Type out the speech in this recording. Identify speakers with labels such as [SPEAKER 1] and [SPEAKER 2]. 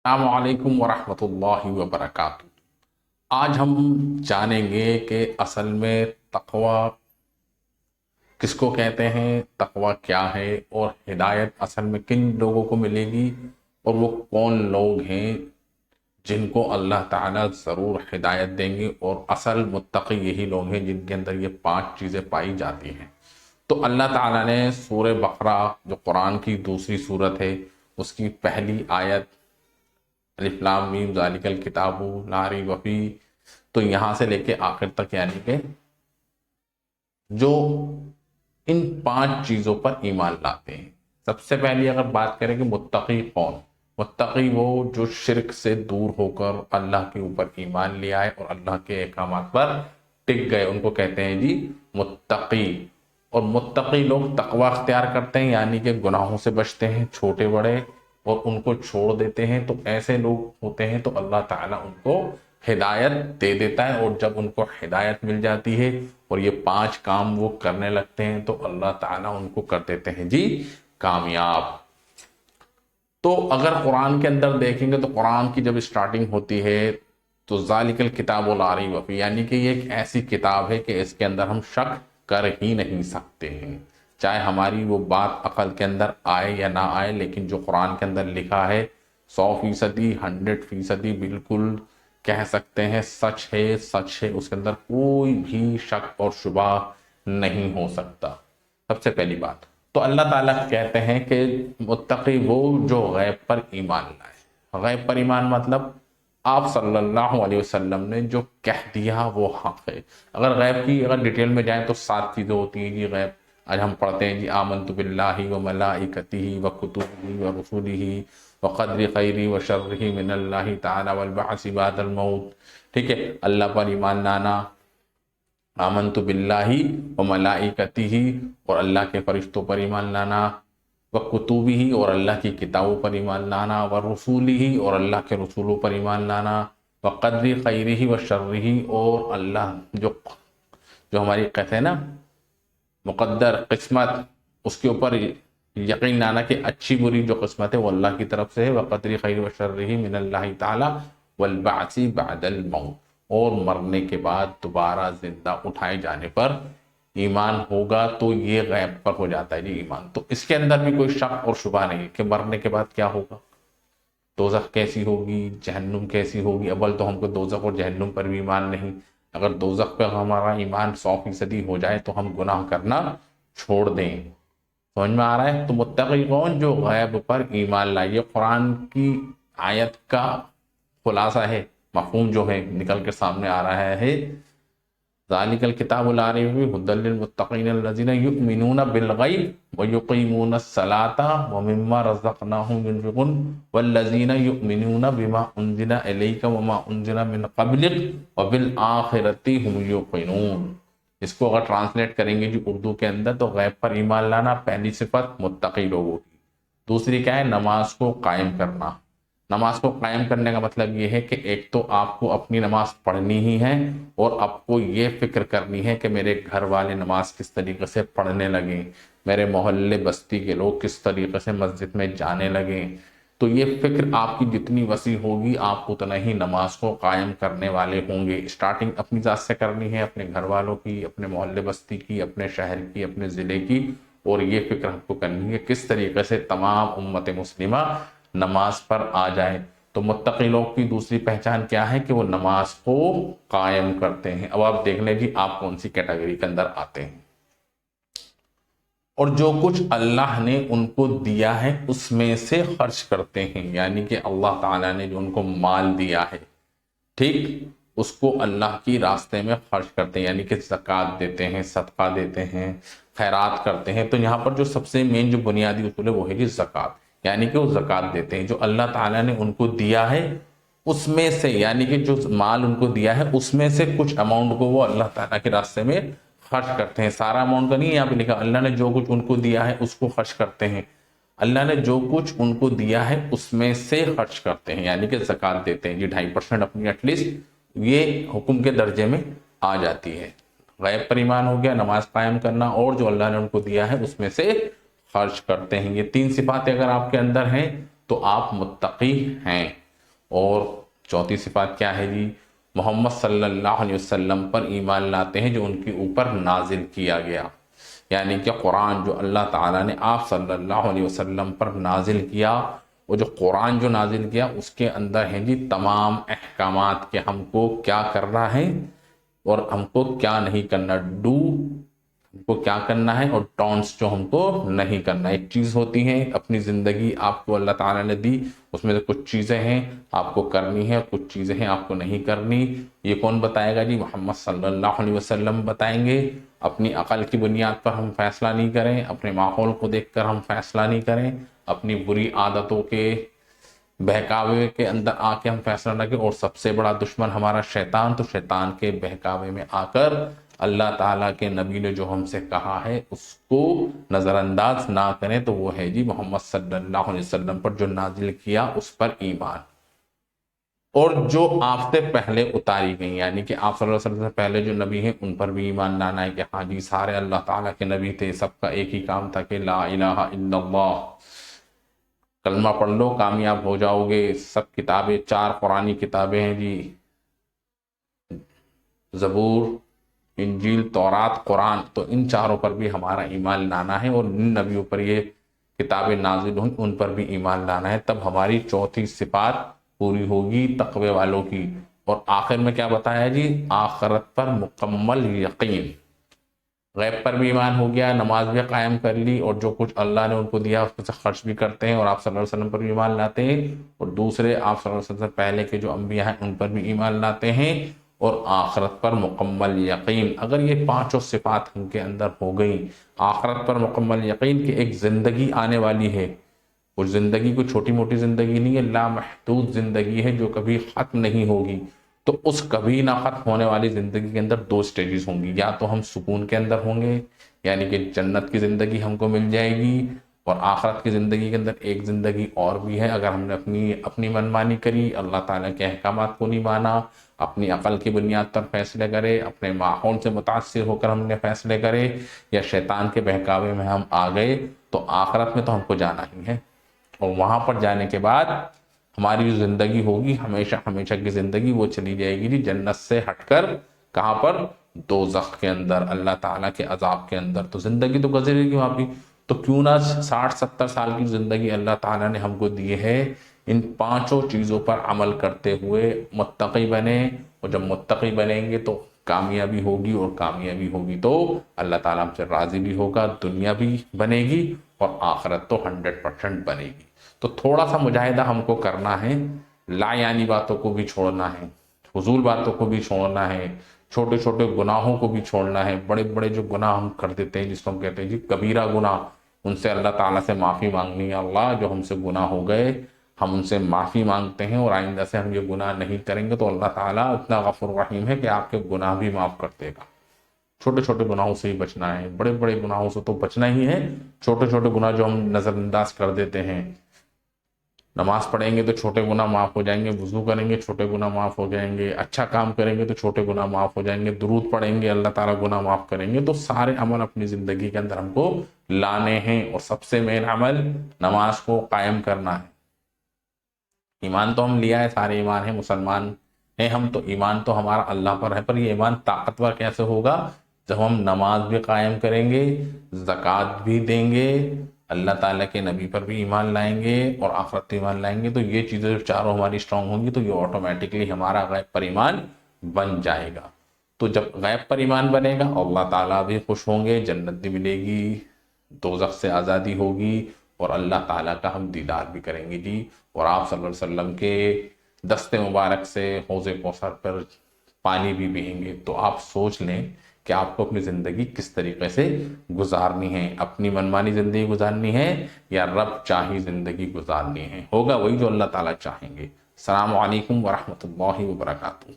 [SPEAKER 1] السلام علیکم ورحمۃ اللہ وبرکاتہ۔ آج ہم جانیں گے کہ اصل میں تقوی کس کو کہتے ہیں، تقوی کیا ہے، اور ہدایت اصل میں کن لوگوں کو ملے گی، اور وہ کون لوگ ہیں جن کو اللہ تعالیٰ ضرور ہدایت دیں گے، اور اصل متقی یہی لوگ ہیں جن کے اندر یہ 5 چیزیں پائی جاتی ہیں۔ تو اللہ تعالیٰ نے سورہ بقرہ جو قرآن کی دوسری سورت ہے، اس کی پہلی آیت الف لام میم ذالک الکتاب لا ریب فیہ، تو یہاں سے لے کے آخر تک یعنی کہ جو ان 5 چیزوں پر ایمان لاتے ہیں۔ سب سے پہلی اگر بات کریں کہ متقی کون، متقی وہ جو شرک سے دور ہو کر اللہ کے اوپر ایمان لے آئے اور اللہ کے احکامات پر ٹک گئے، ان کو کہتے ہیں جی متقی۔ اور متقی لوگ تقوی اختیار کرتے ہیں، یعنی کہ گناہوں سے بچتے ہیں چھوٹے بڑے اور ان کو چھوڑ دیتے ہیں، تو ایسے لوگ ہوتے ہیں تو اللہ تعالیٰ ان کو ہدایت دے دیتا ہے، اور جب ان کو ہدایت مل جاتی ہے اور یہ 5 کام وہ کرنے لگتے ہیں تو اللہ تعالیٰ ان کو کر دیتے ہیں جی کامیاب۔ تو اگر قرآن کے اندر دیکھیں گے تو قرآن کی جب سٹارٹنگ ہوتی ہے تو ذالک الکتاب لا ریب فیہ، یعنی کہ یہ ایک ایسی کتاب ہے کہ اس کے اندر ہم شک کر ہی نہیں سکتے ہیں، چاہے ہماری وہ بات عقل کے اندر آئے یا نہ آئے، لیکن جو قرآن کے اندر لکھا ہے 100%، 100% بالکل کہہ سکتے ہیں سچ ہے، سچ ہے، اس کے اندر کوئی بھی شک اور شبہ نہیں ہو سکتا۔ سب سے پہلی بات تو اللہ تعالیٰ کہتے ہیں کہ متقی وہ جو غیب پر ایمان لائے۔ غیب پر ایمان مطلب آپ صلی اللہ علیہ وسلم نے جو کہہ دیا وہ حق ہے۔ اگر غیب کی اگر ڈیٹیل میں جائیں تو 7 چیزیں ہوتی ہیں جی غیب۔ آج ہم پڑھتے ہیں جی آمنت باللہ وملائکتہ وکتبہ ورسلہ وقدر خیرہ وشرہ من اللہ تعالی والبعث بعد الموت، ٹھیک ہے، اللہ پر ایمان لانا، آمنت باللہ وملائکتہ اور اللہ کے فرشتوں پر ایمان لانا، وکتبہ اور اللہ کی کتابوں پر ایمان لانا، ورسولہ اور اللہ کے رسولوں پر ایمان لانا، وقدر خیرہ وشرہ اور اللہ جو ہماری کہتے ہیں نا مقدر قسمت، اس کے اوپر یقین لانا کہ اچھی بری جو قسمت ہے وہ اللہ کی طرف سے ہے، وقدر خیر وشرہ من اللہ تعالی والبعث بعد الموت، اور مرنے کے بعد دوبارہ زندہ اٹھائے جانے پر ایمان ہوگا، تو یہ غیب پر ہو جاتا ہے جی ایمان۔ تو اس کے اندر بھی کوئی شک اور شبہ نہیں کہ مرنے کے بعد کیا ہوگا، دوزخ کیسی ہوگی، جہنم کیسی ہوگی۔ اول تو ہم کو دوزخ اور جہنم پر بھی ایمان نہیں، اگر دوزخ پہ ہمارا ایمان 100% ہو جائے تو ہم گناہ کرنا چھوڑ دیں۔ سمجھ میں آ رہا ہے؟ تو متقی کون جو غیب پر ایمان لائے، قرآن کی آیت کا خلاصہ ہے، مفہوم جو ہے نکل کے سامنے آ رہا ہے، ذالک الکتاب لا ریب فیہ ھدی للمتقین الذین یؤمنون بالغیب ویقیمون الصلاۃ ومما رزقناہم ينفقون والذین یؤمنون بما انزل الیک وما انزل من قبلک وبالآخرۃ ھم یوقنون۔ اس کو اگر ٹرانسلیٹ کریں گے جی اردو کے اندر تو غیب پر ایمان لانا پہلی صفت متقی لوگوں کی، دوسری کیا ہے، نماز کو قائم کرنا۔ نماز کو قائم کرنے کا مطلب یہ ہے کہ ایک تو آپ کو اپنی نماز پڑھنی ہی ہے، اور آپ کو یہ فکر کرنی ہے کہ میرے گھر والے نماز کس طریقے سے پڑھنے لگیں، میرے محلے بستی کے لوگ کس طریقے سے مسجد میں جانے لگیں۔ تو یہ فکر آپ کی جتنی وسیع ہوگی آپ اتنا ہی نماز کو قائم کرنے والے ہوں گے۔ سٹارٹنگ اپنی ذات سے کرنی ہے، اپنے گھر والوں کی، اپنے محلے بستی کی، اپنے شہر کی، اپنے ضلع کی، اور یہ فکر ہم کو کرنی ہے کس طریقے سے تمام امت مسلمہ نماز پر آ جائے۔ تو متقی لوگ کی دوسری پہچان کیا ہے کہ وہ نماز کو قائم کرتے ہیں۔ اب آپ دیکھ لیں جی آپ کون سی کیٹیگری کے اندر آتے ہیں۔ اور جو کچھ اللہ نے ان کو دیا ہے اس میں سے خرچ کرتے ہیں، یعنی کہ اللہ تعالیٰ نے جو ان کو مال دیا ہے، ٹھیک، اس کو اللہ کی راستے میں خرچ کرتے ہیں، یعنی کہ زکوٰۃ دیتے ہیں، صدقہ دیتے ہیں، خیرات کرتے ہیں۔ تو یہاں پر جو سب سے مین جو بنیادی اصول ہے وہ ہے جی زکوٰۃ، یعنی کہ وہ زکوٰۃ دیتے ہیں، جو اللہ تعالیٰ نے ان کو دیا ہے اس میں سے، یعنی کہ جو مال ان کو دیا ہے اس میں سے کچھ اماؤنٹ کو وہ اللہ تعالیٰ کے راستے میں خرچ کرتے ہیں۔ سارا اماؤنٹ کا نہیں یہاں پہ لکھا، اللہ نے جو کچھ ان کو دیا ہے اس کو خرچ کرتے ہیں، اللہ نے جو کچھ ان کو دیا ہے اس میں سے خرچ کرتے ہیں، یعنی کہ زکوٰۃ دیتے ہیں جی 2.5% اپنی ایٹ لیسٹ، یہ حکم کے درجے میں آ جاتی ہے۔ غیب پر ایمان ہو گیا، نماز قائم کرنا، اور جو اللہ نے ان کو دیا ہے اس میں سے خرچ کرتے ہیں۔ یہ 3 صفاتیں اگر آپ کے اندر ہیں تو آپ متقی ہیں۔ اور چوتھی صفات کیا ہے جی؟ محمد صلی اللہ علیہ وسلم پر ایمان لاتے ہیں جو ان کے اوپر نازل کیا گیا، یعنی کہ قرآن جو اللہ تعالیٰ نے آپ صلی اللہ علیہ وسلم پر نازل کیا، وہ جو قرآن جو نازل کیا اس کے اندر ہیں جی تمام احکامات کہ ہم کو کیا کرنا ہے اور ہم کو کیا نہیں کرنا، ہم کو کیا کرنا ہے اور ڈونٹس جو ہم کو نہیں کرنا۔ ایک چیز ہوتی ہے اپنی زندگی آپ کو اللہ تعالیٰ نے دی، اس میں سے کچھ چیزیں ہیں آپ کو کرنی ہے، کچھ چیزیں ہیں آپ کو نہیں کرنی۔ یہ کون بتائے گا جی؟ محمد صلی اللہ علیہ وسلم بتائیں گے۔ اپنی عقل کی بنیاد پر ہم فیصلہ نہیں کریں، اپنے ماحول کو دیکھ کر ہم فیصلہ نہیں کریں، اپنی بری عادتوں کے بہکاوے کے اندر آ کے ہم فیصلہ نہ کریں، اور سب سے بڑا دشمن ہمارا شیطان، تو شیطان کے بہکاوے میں آ کر اللہ تعالیٰ کے نبی نے جو ہم سے کہا ہے اس کو نظر انداز نہ کریں، تو وہ ہے جی محمد صلی اللہ علیہ وسلم پر جو نازل کیا اس پر ایمان، اور جو آپ سے پہلے اتاری گئی، یعنی کہ آپ صلی اللہ علیہ وسلم سے پہلے جو نبی ہیں ان پر بھی ایمان لانا ہے کہ ہاں جی سارے اللہ تعالیٰ کے نبی تھے، سب کا ایک ہی کام تھا کہ لا الہ الا اللہ، کلمہ پڑھ لو کامیاب ہو جاؤ گے۔ سب کتابیں، 4 قرآنی کتابیں ہیں جی، زبور، انجیل، تورات، قرآن، تو ان چاروں پر بھی ہمارا ایمان لانا ہے، اور جن نبیوں پر یہ کتابیں نازل ہوئیں ان پر بھی ایمان لانا ہے، تب ہماری چوتھی صفات پوری ہوگی تقوی والوں کی۔ اور آخر میں کیا بتایا جی؟ آخرت پر مکمل یقین، غیب پر بھی ایمان ہو گیا، نماز بھی قائم کر لی، اور جو کچھ اللہ نے ان کو دیا اس میں سے خرچ بھی کرتے ہیں، اور آپ صلی اللہ علیہ وسلم پر بھی ایمان لاتے ہیں، اور دوسرے آپ صلی اللہ علیہ وسلم سے پہلے کے جو انبیاء ہیں ان پر بھی ایمان لاتے ہیں، اور آخرت پر مکمل یقین۔ اگر یہ 5 صفات ان کے اندر ہو گئی، آخرت پر مکمل یقین کہ ایک زندگی آنے والی ہے، اور زندگی کوئی چھوٹی موٹی زندگی نہیں ہے، لامحدود زندگی ہے جو کبھی ختم نہیں ہوگی، تو اس کبھی نہ ختم ہونے والی زندگی کے اندر 2 سٹیجز ہوں گی، یا تو ہم سکون کے اندر ہوں گے، یعنی کہ جنت کی زندگی ہم کو مل جائے گی، اور آخرت کی زندگی کے اندر ایک زندگی اور بھی ہے، اگر ہم نے اپنی منمانی کری، اللہ تعالیٰ کے احکامات کو نہیں مانا، اپنی عقل کی بنیاد پر فیصلے کرے، اپنے ماحول سے متاثر ہو کر ہم نے فیصلے کرے، یا شیطان کے بہکاوے میں ہم آ گئے، تو آخرت میں تو ہم کو جانا ہی ہے، اور وہاں پر جانے کے بعد ہماری جو زندگی ہوگی ہمیشہ ہمیشہ کی زندگی، وہ چلی جائے گی جی جنت سے ہٹ کر کہاں پر؟ دوزخ کے اندر، اللہ تعالیٰ کے عذاب کے اندر۔ تو زندگی تو گزرے گی وہاں بھی، تو کیوں نہ 60-70 سال کی زندگی اللہ تعالیٰ نے ہم کو دی ہے، ان 5 چیزوں پر عمل کرتے ہوئے متقی بنے، اور جب متقی بنیں گے تو کامیابی ہوگی، اور کامیابی ہوگی تو اللہ تعالیٰ ہم سے راضی بھی ہوگا، دنیا بھی بنے گی اور آخرت تو 100% بنے گی۔ تو تھوڑا سا مجاہدہ ہم کو کرنا ہے، لا یعنی باتوں کو بھی چھوڑنا ہے، فضول باتوں کو بھی چھوڑنا ہے، چھوٹے چھوٹے گناہوں کو بھی چھوڑنا ہے، بڑے بڑے جو گناہ ہم کر دیتے ہیں جس کو ہم کہتے ہیں جی کبیرہ گناہ، ان سے اللہ تعالیٰ سے معافی مانگنی ہے، اللہ جو ہم سے گناہ ہو گئے ہم ان سے معافی مانگتے ہیں، اور آئندہ سے ہم یہ گناہ نہیں کریں گے، تو اللہ تعالیٰ اتنا غفور رحیم ہے کہ آپ کے گناہ بھی معاف کر دے گا۔ چھوٹے چھوٹے گناہوں سے ہی بچنا ہے، بڑے بڑے گناہوں سے تو بچنا ہی ہے، چھوٹے چھوٹے گناہ جو ہم نظر انداز کر دیتے ہیں، نماز پڑھیں گے تو چھوٹے گناہ معاف ہو جائیں گے، وضو کریں گے چھوٹے گناہ معاف ہو جائیں گے، اچھا کام کریں گے تو چھوٹے گناہ معاف ہو جائیں گے، درود پڑھیں گے اللہ تعالیٰ گناہ معاف کریں گے۔ تو سارے عمل اپنی زندگی کے اندر ہم کو لانے ہیں، اور سب سے مین عمل نماز کو قائم کرنا ہے۔ ایمان تو ہم لیا ہے، سارے ایمان ہیں، مسلمان ہیں ہم، تو ایمان تو ہمارا اللہ پر ہے، پر یہ ایمان طاقتور کیسے ہوگا؟ جب ہم نماز بھی قائم کریں گے، زکوٰۃ بھی دیں گے، اللہ تعالیٰ کے نبی پر بھی ایمان لائیں گے، اور آخرت پر ایمان لائیں گے، تو یہ چیزیں جو چاروں ہماری اسٹرانگ ہوں گی تو یہ آٹومیٹکلی ہمارا غیب پر ایمان بن جائے گا۔ تو جب غیب پر ایمان بنے گا اللہ تعالیٰ بھی خوش ہوں گے، جنت بھی ملے گی، دوزخ سے آزادی ہوگی، اور اللہ تعالیٰ کا ہم دیدار بھی کریں گے جی، اور آپ صلی اللہ علیہ وسلم کے دست مبارک سے حوض کوثر پر پانی بھی پئیں گے۔ تو آپ سوچ لیں کہ آپ کو اپنی زندگی کس طریقے سے گزارنی ہے، اپنی منمانی زندگی گزارنی ہے یا رب چاہی زندگی گزارنی ہے، ہوگا وہی جو اللہ تعالیٰ چاہیں گے۔ السلام علیکم ورحمۃ اللہ وبرکاتہ۔